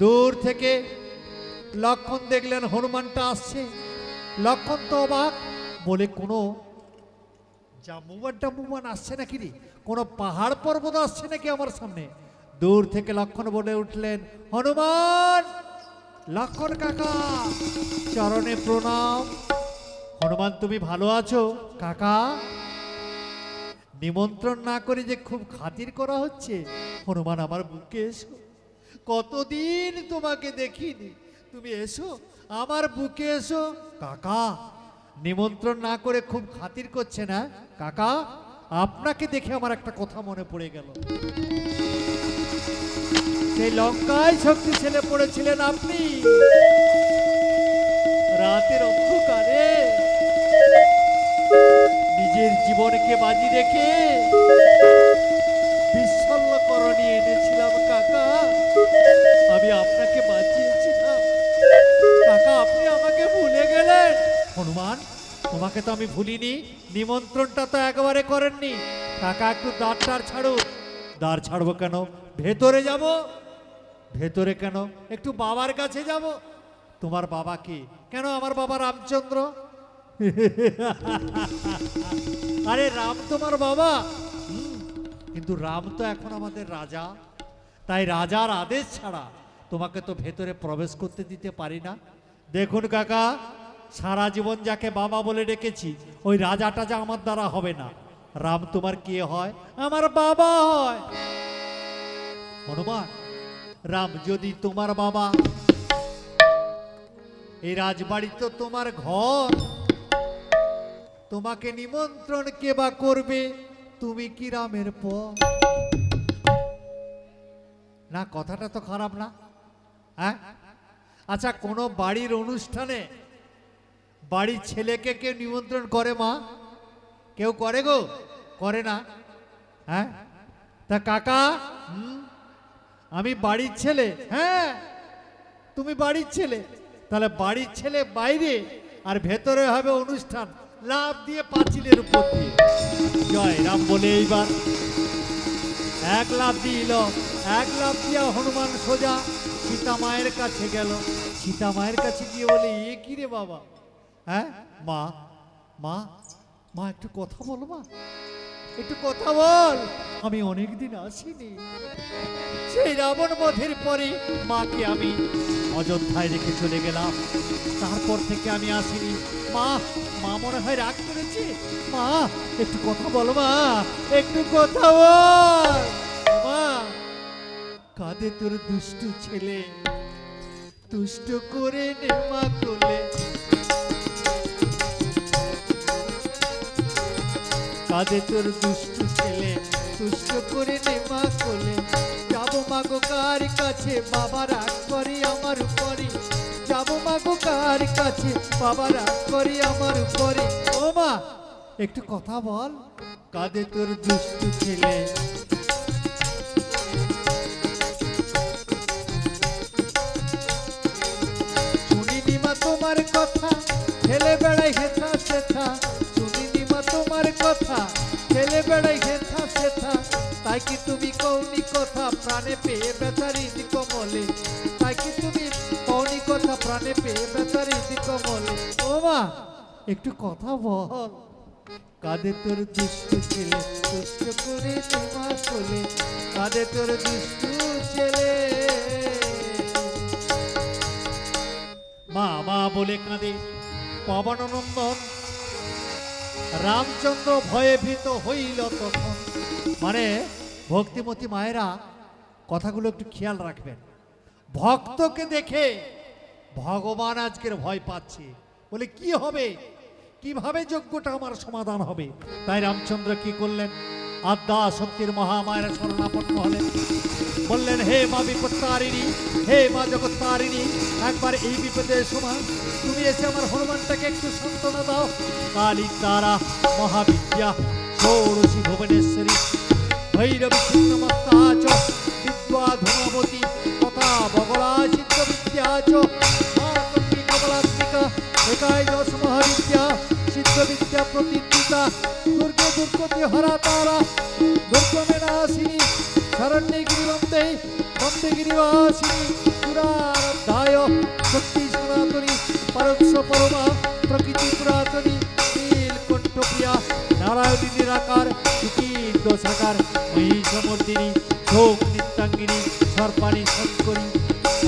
দূর থেকে লক্ষণ দেখলেন হনুমানটা আসছে। লক্ষণ তো অবাক, বলে কোনো জাম্বুবান আসছে নাকি রে, কোনো পাহাড় পর্বত আসছে নাকি আমার সামনে। দূর থেকে লক্ষণ বলে উঠলেন, হনুমান, লক্ষণ কাকা, চরণে প্রণাম। হনুমান, তুমি ভালো আছো কাকা? নিমন্ত্রণ না করে যে খুব খাতির করা হচ্ছে। হনুমান, আমার বুকে এসো, কতদিন তোমাকে দেখিনি, তুমি এসো, আমার বুকে এসো। কাকা, নিমন্ত্রণ না করে খুব খাতির করছে না কাকা? আপনাকে দেখে আমার একটা কথা মনে পড়ে গেল। সেই লঙ্কায় শক্তি ছেলে পড়েছিলেন আপনি, রাতের অন্ধকারে নিজের জীবনকে বাজি রেখে বিশ্বল্যকরণী এনেছিলাম কাকা, আমি আপনাকে বাঁচিয়েছিলাম কাকা, আপনি আমাকে ভুলে গেলেন। হনুমান, তোমাকে তো আমি ভুলিনি, নিমন্ত্রণটা তো একবারে করেননি কাকা, একটু দ্বারটার ছাড়ুন। দ্বার ছাড়বো কেন? ভেতরে যাব। ভেতরে কেন? একটু বাবার কাছে যাব। তোমার বাবা কি? কেন আমার বাবা রামচন্দ্র। আরে রাম তোমার বাবা, কিন্তু রাম তো এখন আমাদের রাজা, তাই রাজার আদেশ ছাড়া তোমাকে তো ভেতরে প্রবেশ করতে দিতে পারি না। দেখুন কাকা, সারা জীবন যাকে বাবা বলে ডেকেছি, ওই রাজাটা যা আমার দ্বারা হবে না। রাম তোমার কে হয়? আমার বাবা হয়। হনুমান, রাম যদি তোমার বাবা, এই রাজবাড়ি তো তোমার ঘর, তোমাকে নিমন্ত্রণ কে বা করবে? তুমি কি রামের পর? না, কথাটা তো খারাপ না, হ্যাঁ? আচ্ছা, কোনো বাড়ির অনুষ্ঠানে বাড়ির ছেলেকে কেউ নিমন্ত্রণ করে মা? কেউ করে গো? করে না, হ্যাঁ? তা কাকা, আমি বাড়ির ছেলে। হ্যাঁ, তুমি বাড়ির ছেলে, তাহলে বাড়ির ছেলে বাইরে আর ভেতরে হবে অনুষ্ঠান, লাভ দিয়ে পাঁচিলের উপর দিয়ে। জয় রাম বলে এইবার এক লাভ দিল, এক লাভ দিয়া হনুমান সোজা সীতা মায়ের কাছে গেল। সীতা মায়ের কাছে গিয়ে বলে, এ কি রে বাবা? হ্যাঁ মা, মা, মা একটু কথা বল, মা একটু কথা বল, আমি অনেকদিন আসিনি। সেই রাবণ বধের পরে মাকে আমি অযোধ্যায় রেখে চলে গেলাম, তারপর থেকে আমি আসিনি। মা, মা মনে হয় রাগ করেছে। মা একটু কথা বল, মা একটু কথা বল। মা, কাঁদে তোর দুষ্টু ছেলে, তুষ্ট করে নে মা কোলে। কাঁদে তোর দুষ্টু ছেলে, তুষ্ট করে নে মা কোলে। যাবো মাগো কার কাছে, বাবা রাগ করে আমার উপরে। যাবো মাগো কার কাছে, বাবা রাগ করে আমার উপরে। ও মা একটু কথা বল। কাঁদে তোর দুষ্টু ছেলে। শুনিনি মা তোমার কথা, ছেলে বেড়াই হেথা সেথা। শুনিনি মা তোমার কথা, ছেলে বেড়াই হেথা সেথা। তাই কি তুমি কওনি কথা, প্রাণে পেয়ে বেচারি কমলে। তাই কি তুমি কওনি কথা, প্রাণে পেয়ে বেচারি কমলে। ও মা একটু কথা বল। কাঁদে তোর দুষ্টু ছেলে, দুষ্ট করে তোমা কোলে। কাঁদে তোর দুষ্টু ছেলে। মা মা বলে কাঁদে পবননন্দন। রামচন্দ্র ভয়ে ভীত হইল তখন। মানে ভক্তিমতী মায়েরা কথাগুলো একটু খেয়াল রাখবেন। ভক্তকে দেখে ভগবান আজকের ভয় পাচ্ছে, বলে কি হবে, কিভাবে যজ্ঞটা আমার সমাধান হবে। তাই রামচন্দ্র কি করলেন, আদ্যা শক্তির মহামায়ের শরণাপন্ন হলেন। বললেন, হে মা বিপত্তারিণী, হে মা জগত্তারিণী, একবার এই বিপদের সময় তুমি এসে আমার হনুমানটাকে একটু সান্ত্বনা দাও। কালী তারা মহাবিদ্যা ষোড়শী ভুবনেশ্বরী ভৈরবী ছিন্নমস্তা চ বিদ্যা ধূমবতী তথা বগলা সিদ্ধ বিদ্যা চ মাতঙ্গী কমলাত্মিকা একাই দশ মহাবিদ্যা সিদ্ধ বিদ্যা প্রতিষ্ঠিতা দুর্গে দুর্গতি হরা তারা দুর্গমে নাশিনী শরণ্যে গিরিবম বন্দে বন্দে গিরিবাসিনী পুরারাধ্যায় সত্যি সনাতনী পরস্য পরমা প্রকৃতি পুরাতনী নীলকণ্ঠ প্রিয়া নারায়ণী নিরাকার দোষাকার মহিষমর্দিনী শোক নিত্যাঙ্গিনী সর্পাণী শঙ্করী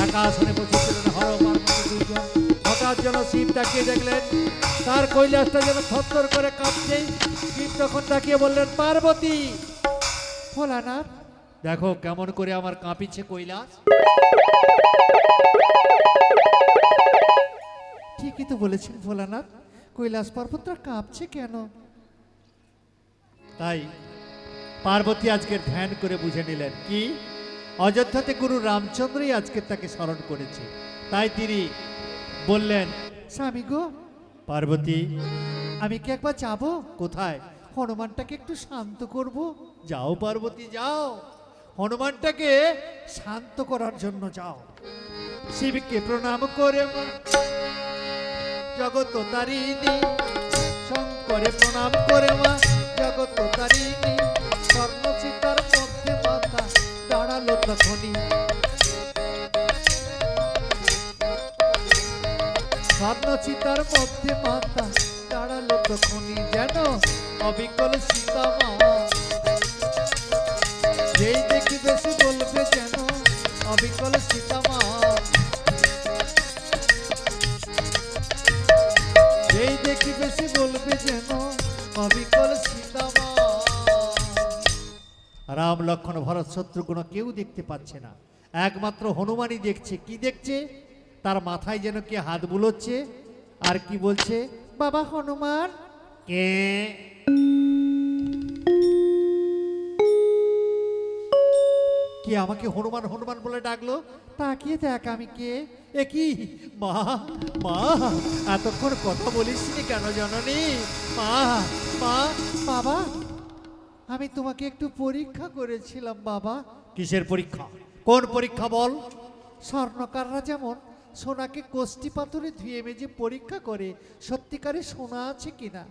আকাশনে বসেছিলেন হর পার্বতী দুইজন। হঠাৎ যেন শিব তাকিয়ে দেখলেন তার কৈলাসটা যেন থরথর করে কাঁপছে। শিব তখন তাকিয়ে বললেন, পার্বতী, ভোলানাথ দেখো কেমন করে আমার কাঁপিছে কৈলাস। ঠিকই তো বলেছেন ভোলানাথ, কৈলাস পর্বতটা কাঁপছে কেন? তাই পার্বতী আজকের ধ্যান করে বুঝে নিলেন কি অযোধ্যাতে গুরু রামচন্দ্রই আজকে তাকে স্মরণ করেছে। তাই তিনি বললেন, স্বামী গো পার্বতী, আমি কি একবার যাব? কোথায়? হনুমানটাকে একটু শান্ত করব। যাও পার্বতী যাও, হনুমানটাকে শান্ত করার জন্য যাও। শিবকে প্রণাম করে মা জগৎ তারিণী, শঙ্করে প্রণাম করে মা জগৎ তারিণী, স্বর্ণচিতার মধ্যে মাথা দাঁড়ালো তখনই, স্বর্ণচিতার মধ্যে মাথা দাঁড়ালো তখনই, যেন অবিকল সীতামা। যেই দেখিবে সে বলবে যেন অবিকল সীতামা, যেই দেখিবে সে বলবে যেন অবিকল সীতামা। রাম লক্ষ্মণ ভরত শত্রুঘ্ন কেউ দেখতে পাচ্ছে না, একমাত্র হনুমানই দেখছে। কি দেখছে? তার মাথায় যেন কে হাত বুলোচ্ছে আর কি বলছে, বাবা হনুমান। কে? কে আমাকে হনুমান হনুমান বলে ডাকলো? তাকিয়ে দেখ আমি কে। এ কি মা, মা এতক্ষণ কথা বলিসনি কেন জননী? মা, মা, বাবা আমি তোমাকে একটু পরীক্ষা করেছিলাম বাবা। কিসের পরীক্ষা? কোন পরীক্ষা বল? স্বর্ণকাররা যেমন সোনাকে কোষ্টি পাথরে ধুয়ে মেজে পরীক্ষা করে সত্যিকারে সোনা আছে কিনা,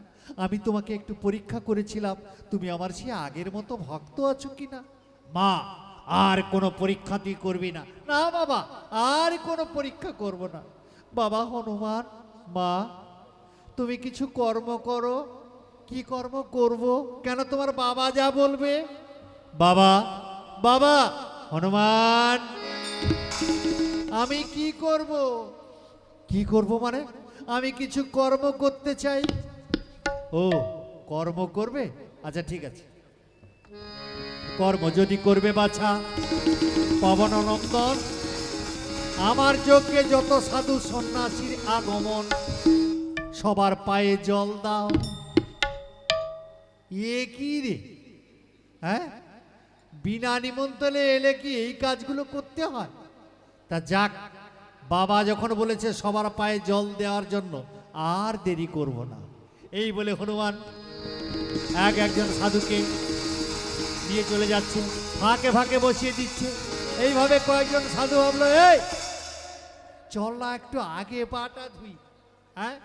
আমি তোমাকে একটু পরীক্ষা করেছিলাম তুমি আমার সে আগের মতো ভক্ত আছো কিনা। মা, আর কোনো পরীক্ষা তুই করবি না। না বাবা, আর কোনো পরীক্ষা করব না। বাবা হনুমান, মা তুমি কিছু কর্ম করো। কি কর্ম করব? কেন তোমার বাবা যা বলবে। বাবা, বাবা হনুমান, আমি কি করব? কি করব মানে? আমি কিছু কর্ম করতে চাই। ও কর্ম করবে? আচ্ছা ঠিক আছে, কর্ম যদি করবে বাছা, পবননন্দন আমার যজ্ঞে যত সাধু সন্ন্যাসীর আগমন সবার পায়ে জল দাও। এ কি রে? হ্যাঁ, বিনা নিমন্ত্রণে এলে কি এই কাজগুলো করতে হয়? তা যাক, বাবা যখন বলেছে সবার পায়ে জল দেওয়ার জন্য আর দেরি করব না। এই বলে হনুমান একজন সাধুকে নিয়ে চলে যাচ্ছে, ফাঁকে ফাঁকে বসিয়ে দিচ্ছে। এইভাবে কয়েকজন সাধু ভাবলো, এই চল না একটু আগে পাটা ধুই। হ্যাঁ,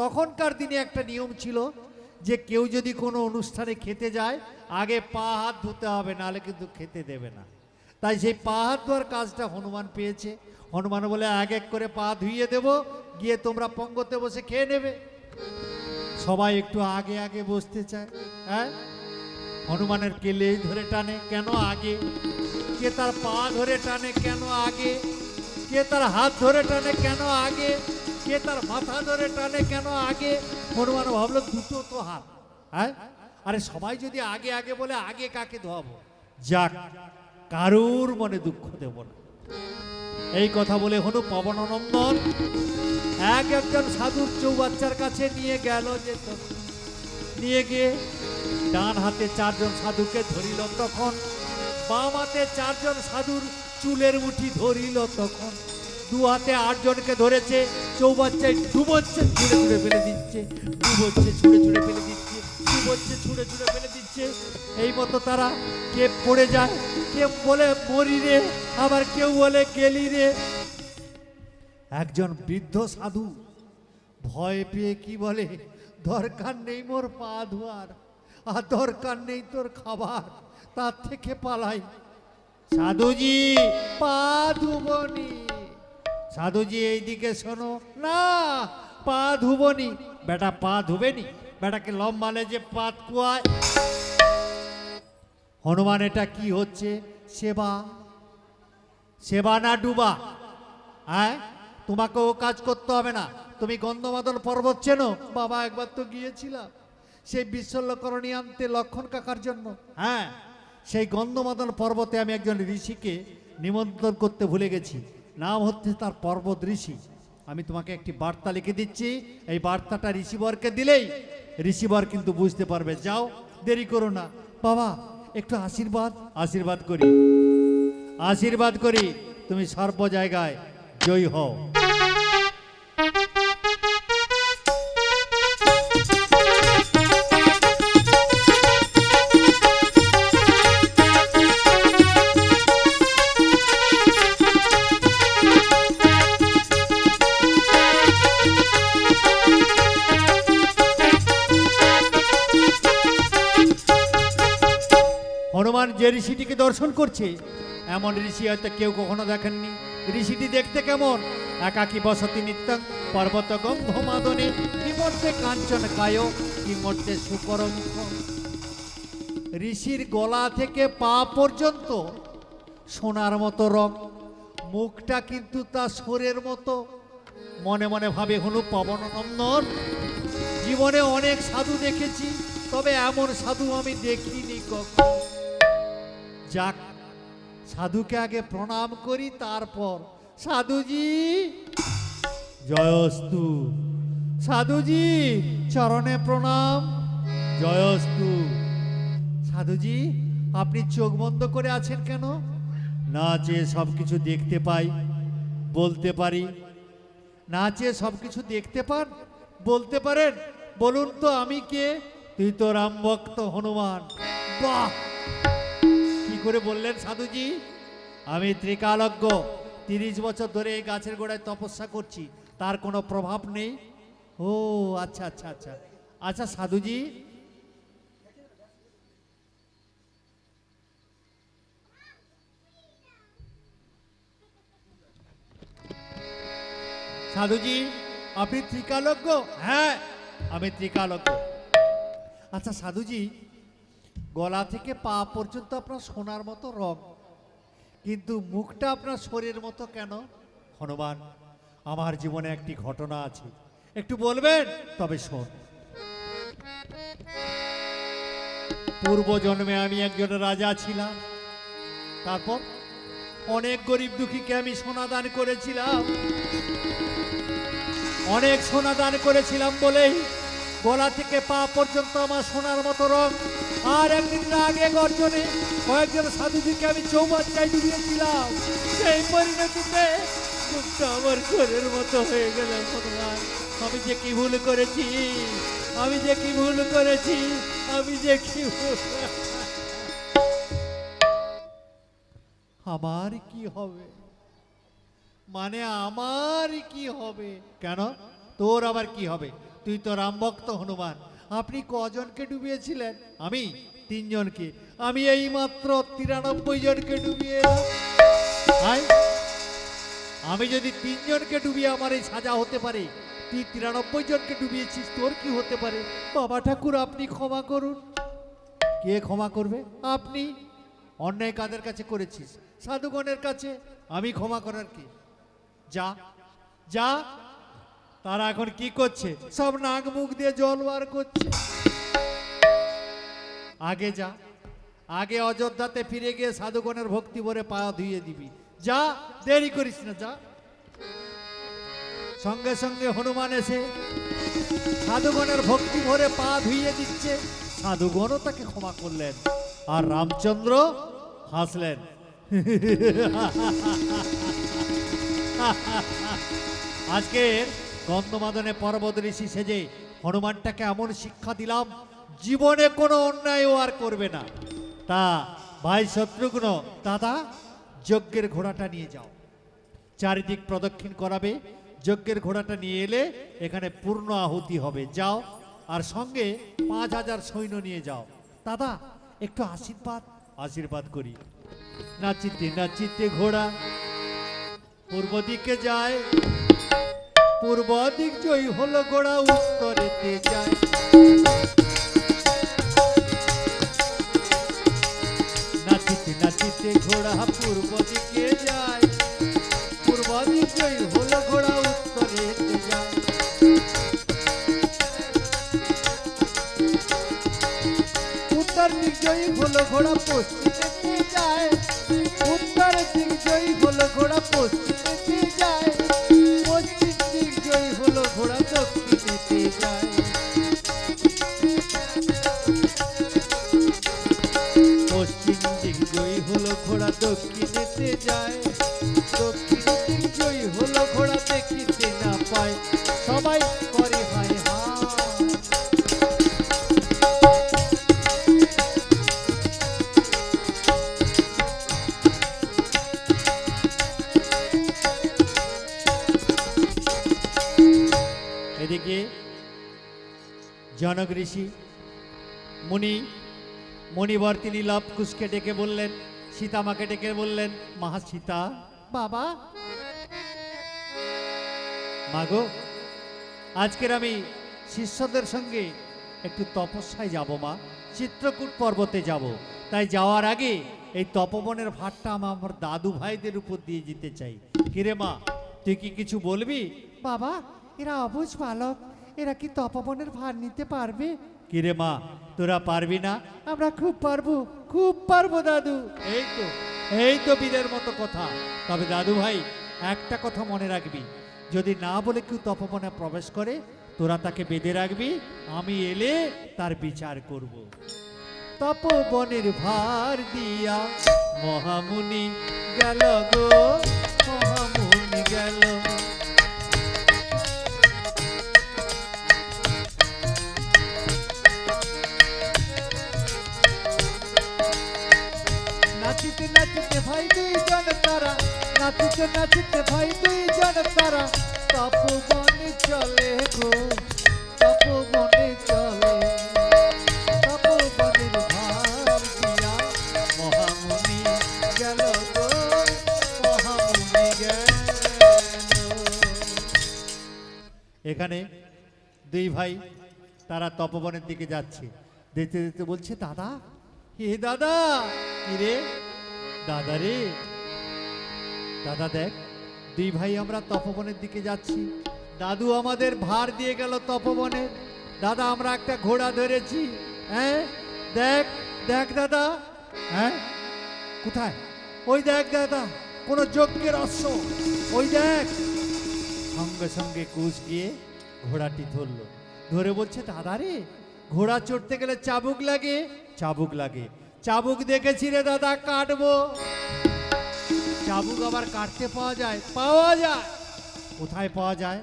তখনকার দিনে একটা নিয়ম ছিল যে কেউ যদি কোনো অনুষ্ঠানে খেতে যায় আগে পা হাত ধুতে হবে, নাহলে কিন্তু খেতে দেবে না। তাই সেই পা হাত ধোয়ার কাজটা হনুমান পেয়েছে। হনুমান বলে এক এক করে পা ধুইয়ে দেব, গিয়ে তোমরা পঙ্গতে বসে খেয়ে নেবে। সবাই একটু আগে আগে বসতে চায়। হ্যাঁ, হনুমানের কে লেজ ধরে টানে কেন আগে, কে তার পা ধরে টানে কেন আগে, কে তার হাত ধরে টানে কেন আগে, কে তার মাথা ধরে টানে কেন আগে। হনুমান ভাবলো দুটো তো হাত। হ্যাঁ, আরে সবাই যদি আগে আগে বলে আগে কাকে ধোয়াবো, যাক কারুর মনে দুঃখ দেব না। এই কথা বলে হনু পবননন্দন একজন সাধুর চৌবাচ্চার কাছে নিয়ে গেল। যেত নিয়ে গিয়ে ডান হাতে চারজন সাধুকে ধরিল তখন, বাম হাতে চারজন সাধুর চুলের মুঠি ধরিল তখন, দু হাতে 8 জনকে ধরেছে, চৌবাচ্চায় ডুবোচ্ছে, ছুঁড়ে ছুঁড়ে ফেলে দিচ্ছে, ডুবোচ্ছে, ছুঁড়ে ছুঁড়ে ফেলে দিচ্ছে, ডুবোচ্ছে, ছুঁড়ে ছুঁড়ে ফেলে দিচ্ছে। এই মতো তারা কে পড়ে যায়, কে বলে মরি রে, আবার কেউ বলে গেলি রে। একজন বৃদ্ধ সাধু ভয় পেয়ে কি বলে, দরকার নেই মোর পা ধোয়ার, আর দরকার নেই তোর খাবার, তার থেকে পালাই। সাধুজি পা ধুবনি, সাধুজি এইদিকে শোনো না, পা ধুবনি। বেটা পা ধুবেনি, বেটাকে লম্বালে যে পাত কুয়ায়। হনুমান এটা কি হচ্ছে? সেবা, সেবা না ডুবা? হ্যাঁ, তোমাকে ও কাজ করতে হবে না। তুমি গন্ধমাদন পর্বত চেনো? বাবা একবার তো গিয়েছিলাম সেই বিশ্বল্যকরণী আনতে লক্ষণ কাকার জন্য। হ্যাঁ, সেই গন্ধমাদন পর্বতে আমি একজন ঋষিকে নিমন্ত্রণ করতে ভুলে গেছি। নাম হচ্ছে তার পর্বত ঋষি। আমি তোমাকে একটি বার্তা লিখে দিচ্ছি, এই বার্তাটা ঋষিবরকে দিলেই ঋষিবর কিন্তু বুঝতে পারবে। যাও, দেরি করো না। বাবা একটু আশীর্বাদ, আশীর্বাদ করি, আশীর্বাদ করি, তুমি সর্ব জায়গায় জয়ী হও। হনুমান যে ঋষিটিকে দর্শন করছে, এমন ঋষি হয়তো কেউ কখনো দেখেননি। ঋষিটি দেখতে কেমন? একাকী বসতি নিত্যং পর্বত গন্ধমাদনে, কিমর্তে কাঞ্চন কায়, কিমর্তে শুকর মুখ। ঋষির গলা থেকে পা পর্যন্ত সোনার মতো রং, মুখটা কিন্তু তার সোরের মতো। মনে মনে ভাবে হনু পবন নন্দন, জীবনে অনেক সাধু দেখেছি, তবে এমন সাধু আমি দেখিনি কখনো। যাক, সাধুকে আগে প্রণাম করি, তারপর। সাধুজি জয়স্তু, সাধুজি চরণে প্রণাম, জয়স্তু। সাধুজি আপনি চোখ বন্ধ করে আছেন কেন? না চেয়ে সব কিছু দেখতে পাই, বলতে পারি। না চেয়ে সব কিছু দেখতে পান, বলতে পারেন? বলুন তো আমি কে? তুই তো রাম ভক্ত হনুমান। বাহ, কি করে বললেন সাধুজি? আমি ত্রিকালজ্ঞ, 30 বছর ধরে এই গাছের গোড়ায় তপস্যা করছি, তার কোনো প্রভাব নেই। ও আচ্ছা আচ্ছা আচ্ছা আচ্ছা। সাধুজি সাধুজি আপনি ত্রিকালজ্ঞ? হ্যাঁ, আমি ত্রিকালজ্ঞ। আচ্ছা সাধুজি, গলা থেকে পা পর্যন্ত আপনার সোনার মতো রং, কিন্তু মুখটা আপনার শরীরের মতো কেন? হনুমান, আমার জীবনে একটি ঘটনা আছে, একটু বলবেন? তবে শোন। পূর্ব জন্মে আমি একজন রাজা ছিলাম, তারপর অনেক গরিব দুঃখীকে আমি সোনা দান করেছিলাম। অনেক সোনা দান করেছিলাম বলেই গলা থেকে পা পর্যন্ত আমার সোনার মতো রং। আর একদিন আগে গর্জনে কয়েকজন সাধুজিকে আমি চৌবাচ্চায় ডুবিয়েছিলাম, সেই পরিণতিতে মুখটা আমার ঘরের মতো হয়ে গেল। ভগবান, আমি যে কি ভুল করেছি, আমি যে কি ভুল করেছি, আমি যে কি আমার কি হবে? মানে আমার কি হবে? কেন তোর আবার কি হবে? তুই তো রামভক্ত হনুমান। আপনি কজনকে ডুবিয়েছিলেন? আমি 3 জনকে। আমি এই মাত্র 93 জনকে ডুবিয়ে এলাম। আমি যদি 3 জনকে ডুবিয়ে আমার এই সাজা হতে পারে, তুই 93 জনকে ডুবিয়েছিস, তোর কি হতে পারে? বাবা ঠাকুর আপনি ক্ষমা করুন। কে ক্ষমা করবে? আপনি। অন্যায় কাদের কাছে করেছিস? সাধুগণের কাছে। আমি ক্ষমা করার কি? যা যা। তারা এখন কি করছে? সব নাক মুখ দিয়ে জল বার করছে। আগে যা, আগে অযোধ্যাতে ফিরে গিয়ে সাধুগণের ভক্তি ভরে পা ধুয়ে দিবি। যা, দেরি করিস না, যা। সঙ্গে সঙ্গে হনুমান এসে সাধুগণের ভক্তি ভরে পা ধুইয়ে দিচ্ছে। সাধুগণও তাকে ক্ষমা করলেন, আর রামচন্দ্র হাসলেন। আজকের গন্ধমাদনে পর্বত ঋষি সেজে হনুমানটাকে এমন শিক্ষা দিলাম, জীবনে কোনো অন্যায় আর করবে না। তা ভাই শত্রুঘ্ন, দাদা যজ্ঞের ঘোড়াটা নিয়ে যাও, চারিদিক প্রদক্ষিণ করাবে। যজ্ঞের ঘোড়াটা নিয়ে এলে এখানে পূর্ণ আহুতি হবে। যাও, আর সঙ্গে 5000 সৈন্য নিয়ে যাও। দাদা একটু আশীর্বাদ, আশীর্বাদ করি। নাচিতে নাচিতে ঘোড়া পূর্ব দিকে যায়, পূর্ব দিক জয়ী হলো ঘোড়া উত্তরেতে যায়। নাচিতে নাচিতে ঘোড়া পূর্ব দিকে যায়, পূর্ব দিক জয়ী হলো ঘোড়া উত্তরেতে যায়। উত্তর দিক জয়ী হলো ঘোড়া পশ্চিমেতে যায়, উত্তর দিক জয়ী হলো ঘোড়া পশ্চিমেতে যায়, পশ্চিম দিক জয়ী হলো ঘোড়া দক্ষিণেতে যায়। পশ্চিম দিক জয়ী হলো ঘোড়া দক্ষিণেতে যায়, দক্ষিণ দিক জয়ী হলো ঘোড়া দেখিতে না পায়, সবাই করে হায় হায়। এদিকে জনক ঋষি মুনিবর তিনি লবকুশকে ডেকে বললেন, সীতামাকে ডেকে বললেন, মা সীতা, বাবা মাগো, আজকের আমি শিষ্যদের সঙ্গে একটু তপস্যায় যাব মা, চিত্রকূট পর্বতে যাব। তাই যাওয়ার আগে এই তপবনের ভারটা আমার দাদু ভাইদের উপর দিয়ে যেতে চাই। কিরে মা, তুই কি কিছু বলবি? বাবা, এরা অবুঝ বালক, এরা কি তপবনের ভার নিতে পারবে? কিরে মা, তোরা পারবি না? আমরা খুব পারবো দাদু। এই তো বীরের মতো কথা। তবে দাদু ভাই, একটা কথা মনে রাখবি, যদি না বলে কেউ তপবনে প্রবেশ করে, তোরা তাকে বেঁধে রাখবি, আমি এলে তার বিচার করব। তপবনের ভার দিয়া মহামুনি গেল গো, মহামুনি গেল। নাচিতে নাচিতে ভাই দুইজন তারা, নাচিতে নাচিতে ভাই দুইজন তারা, তপবনে চলে গো, তপবনে চলে। তপবনের ভার দিয়া মহামুনি গেল গো, মহামুনি গেল। এখানে দুই ভাই তারা তপবনের দিকে যাচ্ছে, দেখতে দেখতে বলছে, দাদা, হে দাদা। কি রে দাদা? রে দাদা, দেখ দুই ভাই আমরা তপবনের দিকে যাচ্ছি, দাদু আমাদের ভার দিয়ে গেল তপবনের। দাদা, আমরা একটা ঘোড়া ধরেছি, হ্যাঁ দেখ দেখ দাদা। হ্যাঁ কোথায়? ওই দেখ দাদা, কোন যজ্ঞের অশ্ব, ওই দেখ। সঙ্গে সঙ্গে কুশ গিয়ে ঘোড়াটি ধরলো, ধরে বলছে, দাদা রে, ঘোড়া চড়তে গেলে চাবুক লাগে, চাবুক লাগে। চাবুক দেখেছি রে দাদা, কাটবো। চাবুক আবার কাটতে পাওয়া যায়? পাওয়া যায়। কোথায় পাওয়া যায়?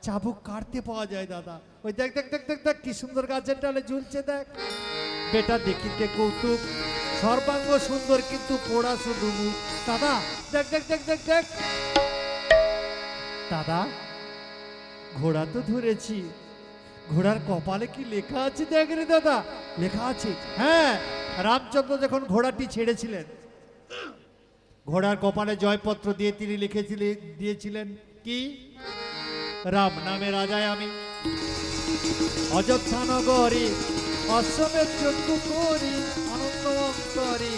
চাবুক কাটতে পাওয়া যায় দাদা। ওই দেখ দেখ দেখ দেখ দেখ, কি সুন্দর গাছের ডালে ঝুলছে, দেখ। বেটা দেখিতে কৌতুক, সর্বাঙ্গ সুন্দর, কিন্তু পোড়া শুধু মুখ। দাদা দেখ দেখ দেখ দেখ দেখ। দাদা, ঘোড়া তো ধরেছি, ঘোড়ার কপালে কি লেখা আছে দেখ রে দাদা। লেখা আছে, হ্যাঁ, রামচন্দ্র যখন ঘোড়াটি ছেড়েছিলেন, ঘোড়ার কপালে জয়পত্র দিয়ে তিনি দিয়েছিলেন কি? রাম নামে রাজায় আমি, অযোধ্যা নগরী অশ্বমেধ যজ্ঞ করি, আনন্দ অন্তরে।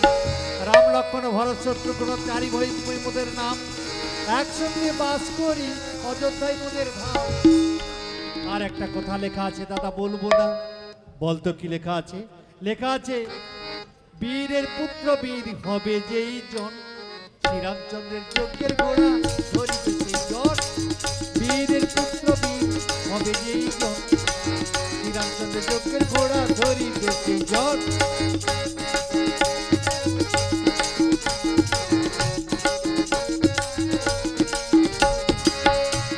রাম লক্ষ্মণ ভরত শত্রুঘ্ন চারি ভাই মোদের নাম, একসঙ্গে বাস করি, অযোধ্যায় মোদের ধাম। আর একটা কথা লেখা আছে দাদা, বলবো না? বলতো কি লেখা আছে? লেখা আছে, বীরের পুত্র বীর হবে যেই জন, শ্রীরামচন্দ্রের যজ্ঞের ঘোড়া ধরিবে সেই জন। বীরের পুত্র বীর হবে যেই জন, শ্রীরামচন্দ্রের যজ্ঞের ঘোড়া ধরিবে সেই জন।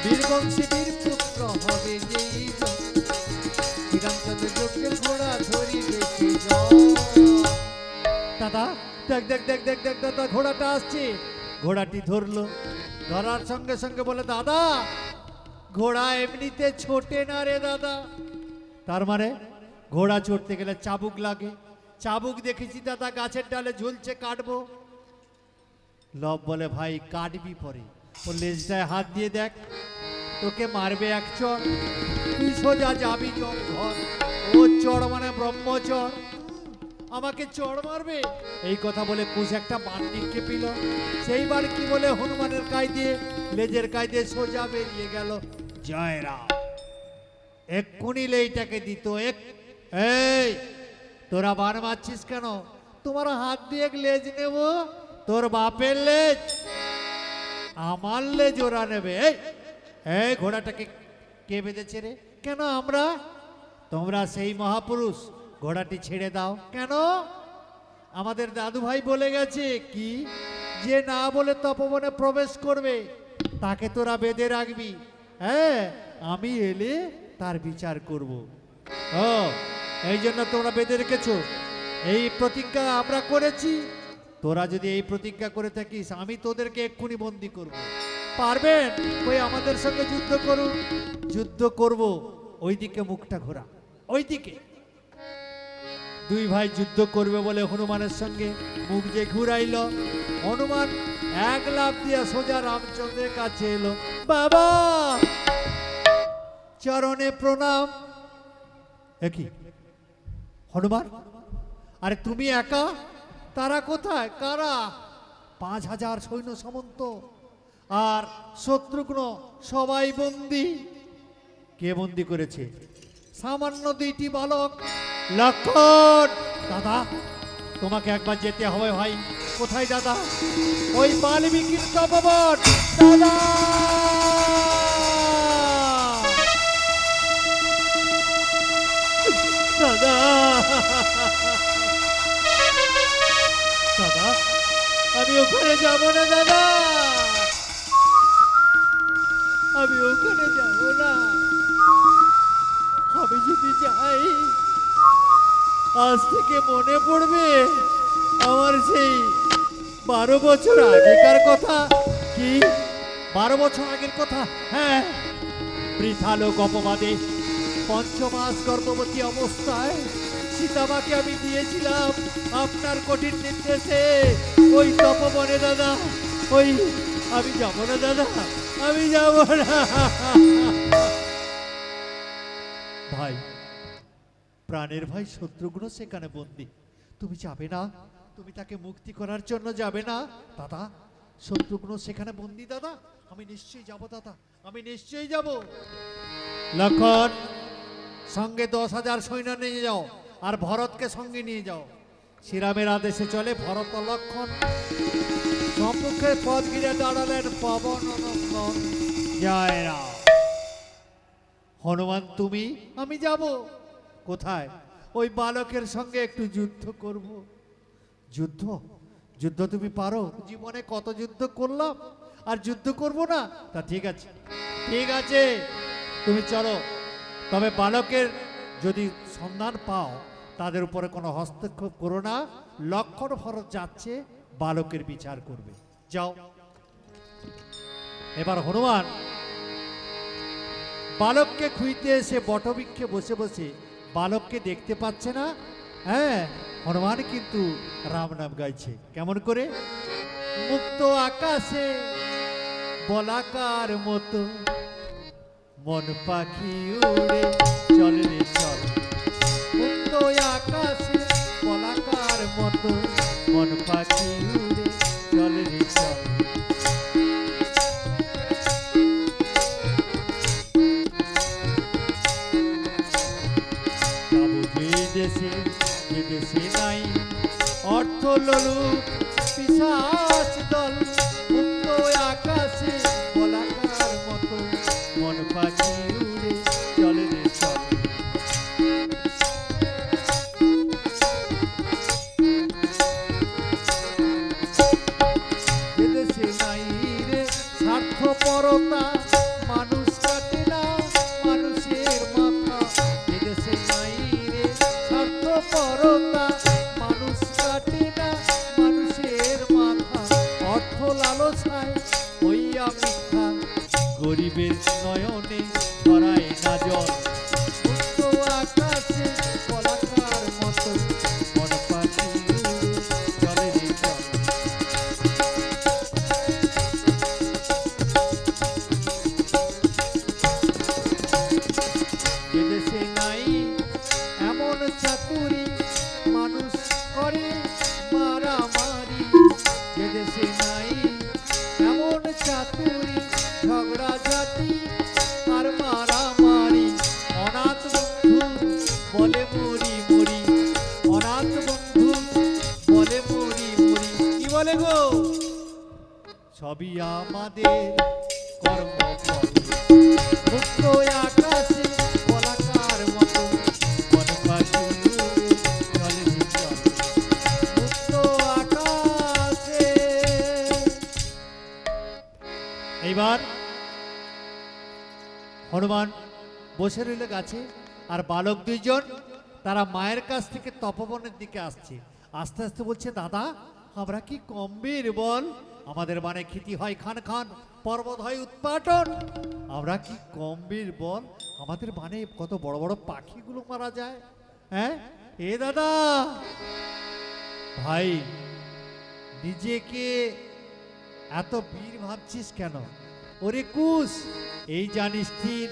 বীরবংশী বীর পুত্র হবে যেই জন, শ্রীরামচন্দ্রের যজ্ঞের ঘোড়া ধরিবে সেই জন। দাদা দেখ দেখ দেখ দেখ দেখ দাদা, ঘোড়াটা আসছে। ঘোড়াটি ধরলো, ধরার সঙ্গে সঙ্গে বলে, দাদা, ঘোড়া এমনিতে ছোটে না রে দাদা। তার মানে ঘোড়া চড়তে গেলে চাবুক লাগে। চাবুক দেখেছি দাদা, গাছের ডালে ঝুলছে, কাটবো। লব বলে ভাই কাটবি পরে, ও লেজটায় হাত দিয়ে দেখ, তোকে মারবে এক চড়, তুই সোজা যাবি জঙ্গল। ও চড় মানে ব্রহ্মচর, আমাকে চড় মারবে। এই কথা বলে কুশ একটা বান নিক্ষেপিল। সেইবার কি বলে হনুমানের কাই দিয়ে, লেজের কাই দিয়ে সোজা বেরিয়ে গেল। জয় রাম। এক্ষুনি লেইটাকে দিত। এই তোরা বান মারছিস কেন? তোমার হাত দিয়ে লেজ নেব? তোর বাপের লেজ, আমার লেজ ওরা নেবে। এই ঘোড়াটাকে কে বেঁধেছে রে? কেন আমরা? তোমরা সেই মহাপুরুষ, ঘোড়াটি ছেড়ে দাও। কেন? আমাদের দাদু ভাই বলে গেছে কি, যে না বলে তপবনে প্রবেশ করবে তাকে তোরা বেঁধে রাখবি। হ্যাঁ, আমি এলে তার বিচার করব। ও, এই জন্য তোমরা বেঁধে রেখেছ। এই প্রতিজ্ঞা আমরা করেছি, তোরা যদি এই প্রতিজ্ঞা করে থাকিস আমি তোদেরকে এক্ষুনি বন্দি করব। পারবেন? ওই আমাদের সঙ্গে যুদ্ধ করুন। যুদ্ধ করব, ওইদিকে মুখটা ঘোরা, ওইদিকে। দুই ভাই যুদ্ধ করবে বলে হনুমানের সঙ্গে মুখ যে ঘুরাইল, হনুমান এক লাফ দিয়া সোজা রামচন্দ্রের কাছে এলো। বাবা, চরণে প্রণাম। একই হনুমান, আরে তুমি একা? তারা কোথায়? কারা? 5000 সৈন্য সামন্ত আর শত্রুঘ্ন সবাই বন্দী। কে বন্দী করেছে? সামান্য 2টি বালক। লক্ষণ, দাদা তোমাকে একবার যেতে হবে ভাই। কোথায় দাদা? ওই বাল্মীকির তপবন। দাদা, দাদা, দাদা আমি ওখানে যাব না দাদা, আমি ওখানে যাব না। আমি যদি যাই আজ থেকে মনে পড়বে আমার সেই 12 বছর আগেকার কথা। কি 12 বছর আগের কথা? হ্যাঁ, বৃথা লোক অপবাদে 5 মাস গর্ভবতী অবস্থায় সীতামাকে আমি দিয়েছিলাম আপনার কঠিন নির্দেশে ওই তপবনে। দাদা, ওই আমি যাব না দাদা, আমি যাব না। ভাই, প্রাণের ভাই শত্রুঘ্ন সেখানে বন্দী, তুমি যাবে না? তুমি তাকে মুক্তি করার জন্য যাবে না? দাদা, শত্রুঘ্ন সেখানে বন্দী দাদা, আমি নিশ্চয়ই যাব দাদা, আমি নিশ্চয়ই যাব। লক্ষণ, সঙ্গে 10,000 সৈন্য নিয়ে যাও, আর ভরতকে সঙ্গে নিয়ে যাও। শ্রীরামের আদেশে চলে ভরত ও লক্ষণ সম্মুখে পথ ঘিরে দাঁড়ালেন পবন নন্দন। জয় রাম। হনুমান তুমি? আমি যাব। কোথায়? ওই বালকের সঙ্গে একটু যুদ্ধ করব। যুদ্ধ? যুদ্ধ তুমি পারো? জীবনে কত যুদ্ধ করলাম, আর যুদ্ধ করব না? তা ঠিক আছে, ঠিক আছে, তুমি চলো। তবে বালকের যদি সন্ধান পাও তাদের উপরে কোনো হস্তক্ষেপ করো না। লক্ষণ ভরত যাচ্ছে, বালকের বিচার করবে। যাও। এবার হনুমান বালককে খুঁজতে এসে বটবৃক্ষে বসে বসে বালককে দেখতে পাচ্ছে না। হ্যাঁ, হনুমান কিন্তু রাম নাম গাইছে। কেমন করে? মুক্ত আকাশে বলাকার মতো মন পাখি উড়ে চলে রে চল। মুক্ত আকাশে বলাকার মতো মন পাখি উড়ে চলে রে চল। দেশে যে দেশে নাই অর্থ লোলুপ পিশাচ দল। মুক্ত আকাশে বলাকার মতো মন পাখি উড়ে চলে রে চল। যে দেশে নাই রে স্বার্থপরতা, মানুষ কাটে না মানুষের মাথা। যে দেশে নাই স্বার্থপরতা, মানুষ কাটে না মানুষের মাথা। অর্থ লালসায় হইয়া মিথ্যা, গরিবের নয়নে ধরায় না জল। মুক্ত আকাশে বলাকার মতো মন পাখি চলে রে চল। সবই আমাদের কর্মফল। মুক্ত আকাশে পলাকার মতো বন পাখি উড়ে চলে চলে মুক্ত আকাশে। এইবার হনুমান বসে রইল গাছে, আর বালক দুইজন তারা মায়ের কাছ থেকে তপবনের দিকে আসছে। আস্তে আস্তে বলছে, দাদা আমরা কি কমবীর বল, আমাদের মানে ক্ষতি হয় খান খান, পর্বত হয় উৎপাটন, আমরা কি কমবীর বল, আমাদের মানে কত বড় বড় পাখিগুলো মারা যায়। হ্যাঁ এ দাদা ভাই, নিজেকে এত বীর ভাবছিস কেন? ওরে কুশ, এই জানিস স্থির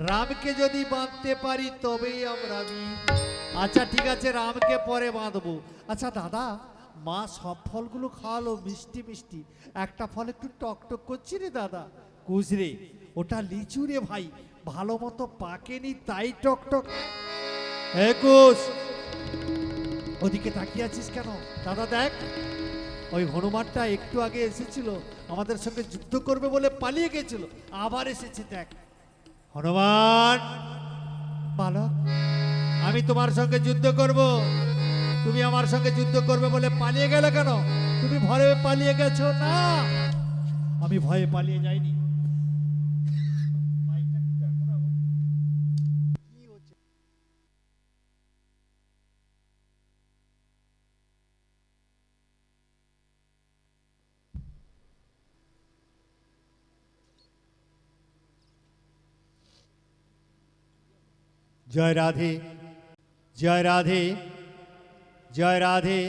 রামকে যদি বাঁধতে পারি তবেই আমরা বীর। আচ্ছা ঠিক আছে, রামকে পরে বাঁধবো। আচ্ছা দাদা, মা সব ফলগুলো খাওয়ালো মিষ্টি মিষ্টি, একটা ফল একটু টক টক করছি রে দাদা। কুশ রে, ওটা লিচু রে ভাই, ভালো মতো পাকেনি তাই টক টক। হে কুশ, ওদিকে তাকিয়ে আছিস কেন? দাদা দেখ, ওই হনুমানটা একটু আগে এসেছিল, আমাদের সঙ্গে যুদ্ধ করবে বলে পালিয়ে গেছিল, আবার এসেছে দেখ। হনুমান, বালক আমি তোমার সঙ্গে যুদ্ধ করব, তুমি আমার সঙ্গে যুদ্ধ করবে বলে পালিয়ে গেলে কেন? তুমি ভয়ে পালিয়ে গেছো না? আমি ভয়ে পালিয়ে যাইনি। জয় রাধে, জয় রাধে, জয় রাধে।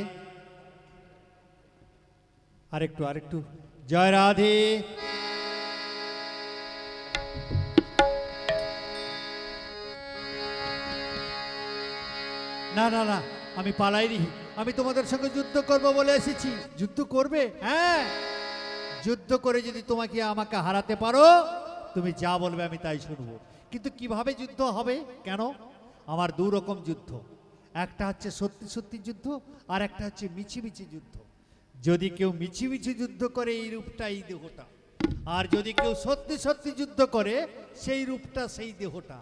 আরেকটু আরেকটু, জয় রাধে। না না না, আমি পালাইনি, আমি তোমাদের সঙ্গে যুদ্ধ করব বলে এসেছি। যুদ্ধ করবে? হ্যাঁ, যুদ্ধ করে যদি তোমাকে আমাকে হারাতে পারো, তুমি যা বলবে আমি তাই শুনবো। কিন্তু কিভাবে যুদ্ধ হবে? কেন? আমার দু রকম যুদ্ধ, একটা হচ্ছে সত্যি সত্যি যুদ্ধ, আর একটা হচ্ছে মিছিমিছি যুদ্ধ। যদি কেউ মিছিমিছি যুদ্ধ করে এই রূপটা এই দেহটা, আর যদি কেউ সত্যি সত্যি যুদ্ধ করে সেই রূপটা সেই দেহটা।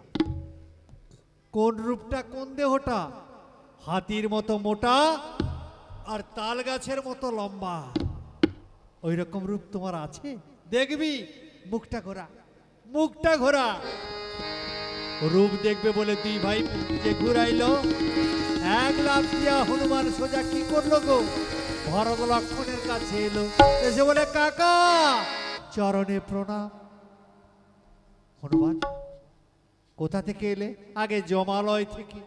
কোন রূপটা কোন দেহটা? হাতির মতো মোটা আর তাল গাছের মতো লম্বা, ওই রকম রূপ তোমার আছে? দেখবি মুখটা ঘোরা, মুখটা ঘোরা। রূপ দেখবে বলে দুই ভাই যে ঘুরাইলো, এক লাফ দিয়া হনুমান সোজা কি করলো গো, ভরত লক্ষ্মণের কাছে এলো, এসে বলে কাকা চরণে প্রণাম। হনুমান কোথা থেকে এলে? আগে জমালয় থেকে।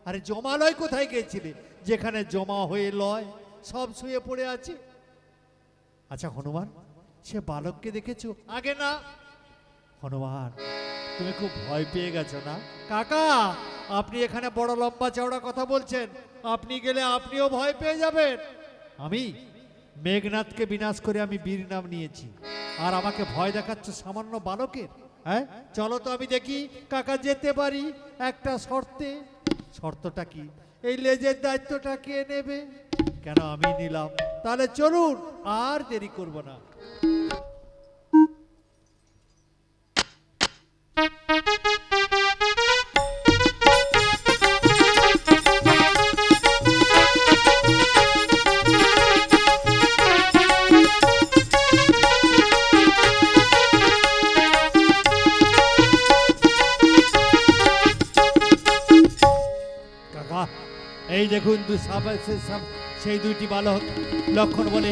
আরে জমালয় কোথায় গেছিলে? যেখানে জমা হয়ে লয় সব শুয়ে পড়ে আছে। আচ্ছা হনুমান, সে বালককে দেখেছো? আগে না। হনুমান তুমি খুব ভয় পেয়ে গেছো না? কাকা আপনি এখানে বড় লম্বা চওড়া কথা বলছেন, আপনি গেলে আপনিও ভয় পেয়ে যাবেন। আমি মেঘনাথকে বিনাশ করে আমি বীর নাম নিয়েছি, আর আমাকে ভয় দেখাচ্ছ সামান্য বালকের? হ্যাঁ চলো তো আমি দেখি কাকা যেতে পারি একটা শর্তে। শর্তটা কি? এই লেজের দায়িত্বটা কে নেবে? কেন আমি নিলাম। তাহলে চলুন, আর দেরি করব না। এই দেখুন সেই দুইটি বালক। লক্ষণ বলে,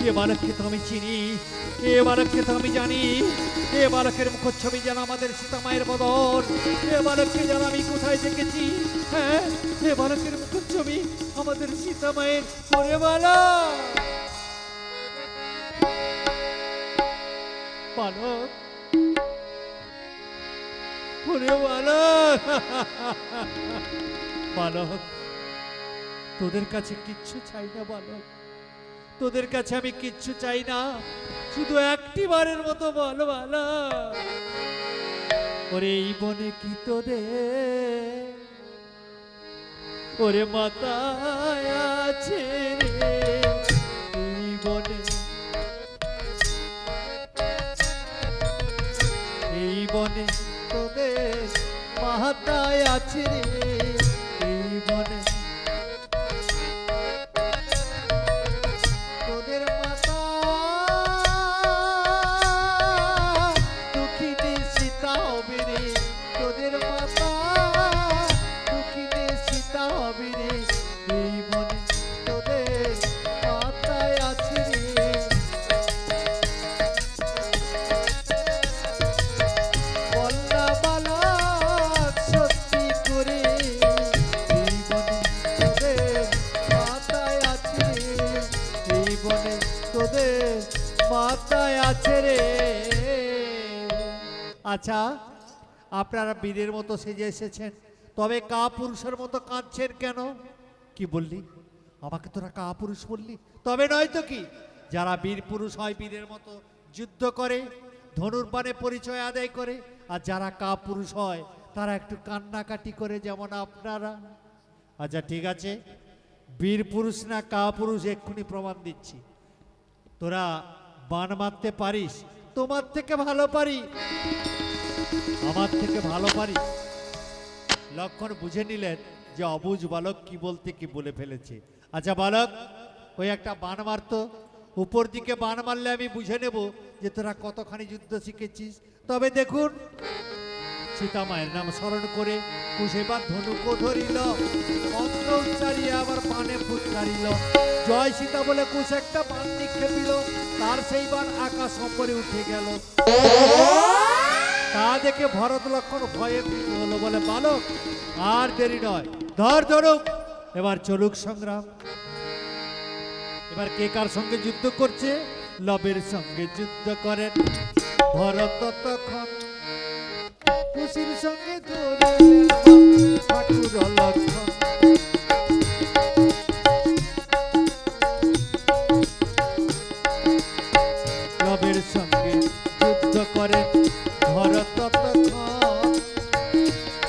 এ বালককে তো আমি চিনি, এ বালককে তো আমি জানি, এ বালকের মুখচ্ছবি যেন আমাদের সীতা মায়ের বদন, এ বালককে যেন আমি কোথায় দেখেছি। হ্যাঁ, এ বালকের মুখচ্ছবি আমাদের সীতা মায়ের। ওরে বালক, বালক, ওরে বালক, বালক তোদের কাছে কিচ্ছু চাই না বালক, তোদের কাছে আমি কিচ্ছু চাই না, শুধু একটি বারের মতো বল বালক, ওরে এই বনে কি তোদের ওরে মাথায় আছে রে? এই বনে বনে তোদের মাথায় আছে রে, এই বনে তোদের মাতা দুঃখিনী সীতা হবে রে, তোদের মাতা দুঃখিনী সীতা হবে রে, এই বনে তোদের মাথায় আছে রে। বল্লা বালক সত্যি করে, এই বনে তোদের মাথায় আছে রে, এই বনে তোদের মাথায় আছে রে। আচ্ছা, আপনারা বীরের মতো সেজে এসেছেন, তবে কা পুরুষের মতো কাঁদছেন কেন? কি বললি? আমাকে তোরা কা পুরুষ বললি? তবে নয় তো কি, যারা বীর পুরুষ হয় বীরের মতো যুদ্ধ করে, ধনুর্বাণে পরিচয় আদায় করে, আর যারা কা পুরুষ হয় তারা একটু কান্নাকাটি করে, যেমন আপনারা। আচ্ছা ঠিক আছে, বীর পুরুষ না কা পুরুষ এক্ষুনি প্রমাণ দিচ্ছি। তোরা বান মারতে পারিস? তোমার থেকে ভালো পারি, আমার থেকে ভালো পারি। লক্ষণ বুঝে নিলেন যে অবুঝ বালক কি বলতে কি বলে ফেলেছে। আচ্ছা বালক, ওই একটা বান মারতো, উপর দিকে বান মারলে আমি বুঝে নেব যে তোরা কতখানি যুদ্ধ শিখেছিস। তবে দেখুন, সীতা মায়ের নাম স্মরণ করে কুশ এবার ধনুক ধরিল, মন্ত্র উচ্চারিয়ে আবার বানে ফুট ছাড়িল। জয় সীতা বলে কুশ একটা বান নিক্ষেপিল, তার সেই বান আকাশ সম্পরে উঠে গেল। তা দেখে ভরত লক্ষণ ভয়ে ভীত হলো, বলে বালক আর দেরি নয়, ধর ধরুক, এবার চলুক সংগ্রাম। এবার কে কার সঙ্গে যুদ্ধ করছে? লবের সঙ্গে যুদ্ধ করেন ভরত তখন, কুশির সঙ্গে ঠাকুর লক্ষণ। লবের সঙ্গে যুদ্ধ করেন ভরত তখন,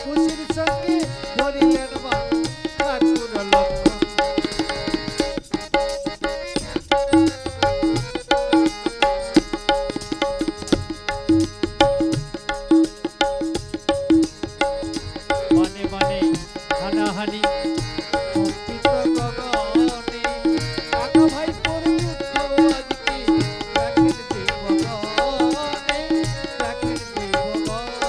কুশির সঙ্গে ধরিলেন ঠাকুর লক্ষণ। মানে মানে হানাহানি কম্পিত গগনে, কাকা ভাই তোর যুদ্ধ আজকে দেখেন দেবগণে, দেখেন দেবগণ।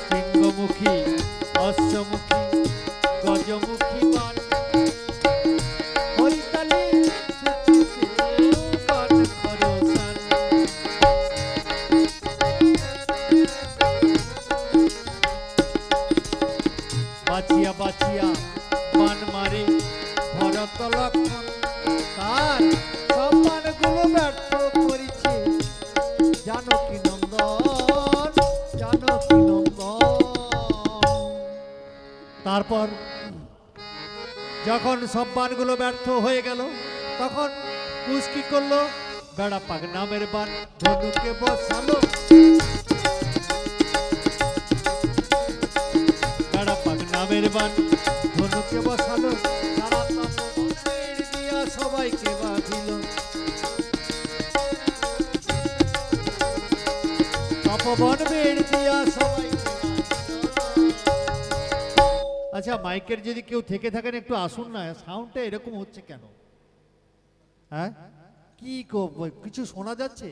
সিংহমুখী অশ্বমুখী গজমুখী বান, হরিতালি ছুটছে বান খরসান। বাঁচিয়া বাঁচিয়া বান মারে ভরত লক্ষণ, তার সব বানগুলো ব্যর্থ করেছে জানকী নন্দন, জানকী নন্দন। তারপর যখন সব বানগুলো ব্যর্থ হয়ে গেল, তখন কুশ কি করলো? বেড়া পাক নামের বান ধনুকে বসালো, বেড়া পাক নামের বান ধনুকে বসালো, সারা তপবনের দিয়া সবাইকে বাঁধিল। তপবন বেড় দিয়া সবাইকে বাঁধিল। আচ্ছা, মাইকের যদি কেউ থেকে থাকেন একটু আসুন না, সাউন্ডটা এরকম হচ্ছে কেন? হ্যাঁ, কি কিছু শোনা যাচ্ছে?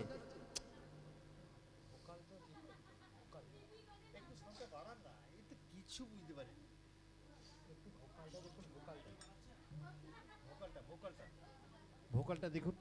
কিছু বুঝতে পারি, ভোকালটা দেখুন।